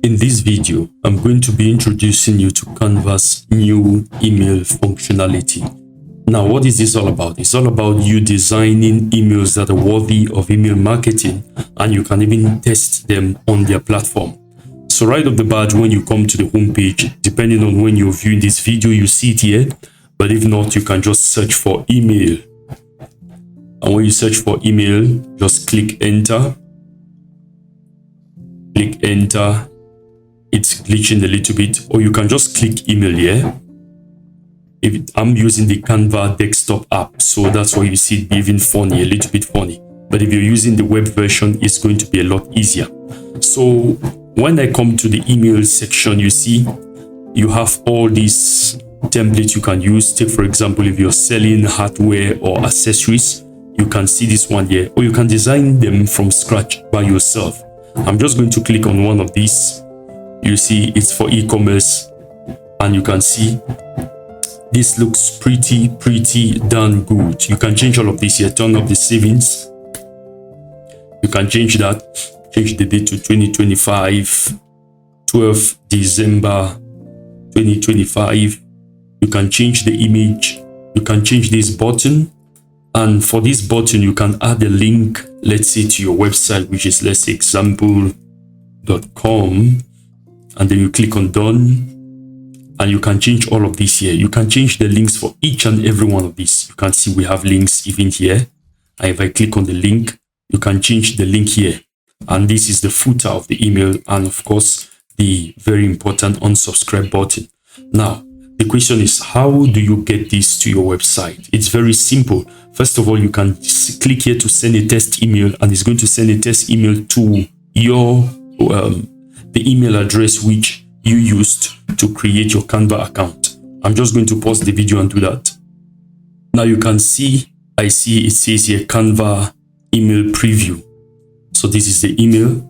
In this video, I'm going to be introducing you to Canva's new email functionality. Now, what is this all about? It's all about you designing emails that are worthy of email marketing, and you can even test them on their platform. So right off the bat, when you come to the homepage, depending on when you're viewing this video, you see it here. But if not, you can just search for email. And when you search for email, just click enter. Click enter. It's glitching a little bit, or you can just click email here. I'm using the Canva desktop app, so that's why you see it being funny, a little bit funny. But if you're using the web version, it's going to be a lot easier. So when I come to the email section, you see you have all these templates you can use. Take, for example, if you're selling hardware or accessories, you can see this one here, or you can design them from scratch by yourself. I'm just going to click on one of these. You see it's for e-commerce, and you can see this looks pretty darn good. You can change all of this here. Turn off the savings. You can change that. Change the date to 2025, 12 December 2025. You can change the image. You can change this button. And for this button, you can add a link, let's say, to your website, which is, let's say, example.com. And then you click on done. And you can change all of this here. You can change the links for each and every one of these. You can see we have links even here. And if I click on the link, you can change the link here. And this is the footer of the email. And of course, the very important unsubscribe button. Now, the question is, how do you get this to your website? It's very simple. First of all, you can click here to send a test email, and it's going to send a test email to your the email address which you used to create your Canva account. I'm just going to pause the video and do that. Now you can see, I see it says here Canva email preview. So this is the email.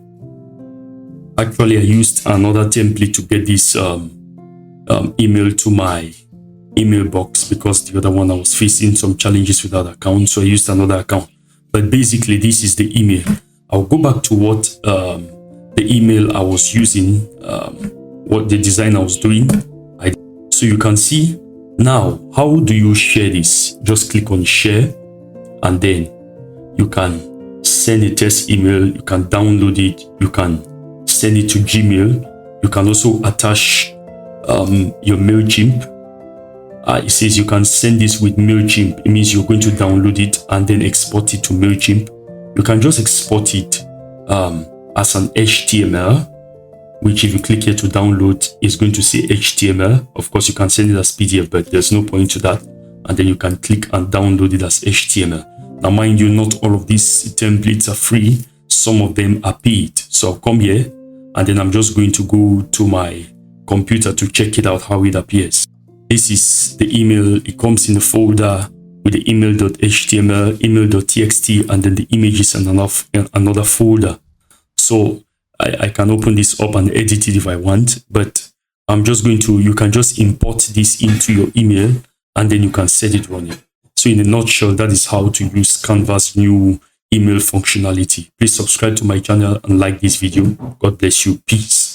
Actually, I used another template to get this email to my email box, because the other one I was facing some challenges with that account, so I used another account. But basically, this is the email. I'll go back to what the email I was using, what the design I was doing. So you can see now, how do you share this? Just click on share, and then you can send a test email. You can download it. You can send it to Gmail. You can also attach your MailChimp. It says you can send this with MailChimp. It means you're going to download it and then export it to MailChimp. You can just export it as an HTML, which if you click here to download, is going to say HTML. Of course, you can send it as PDF, but there's no point to that. And then you can click and download it as HTML. Now, mind you, not all of these templates are free. Some of them are paid. So I'll come here, and then I'm just going to go to my computer to check it out, how it appears. This is the email. It comes in a folder with the email.html, email.txt, and then the images and another folder. So I can open this up and edit it if I want, but I'm just going to, you can just import this into your email, and then you can set it running. So in a nutshell, that is how to use Canva's new email functionality. Please subscribe to my channel and like this video. God bless you. Peace.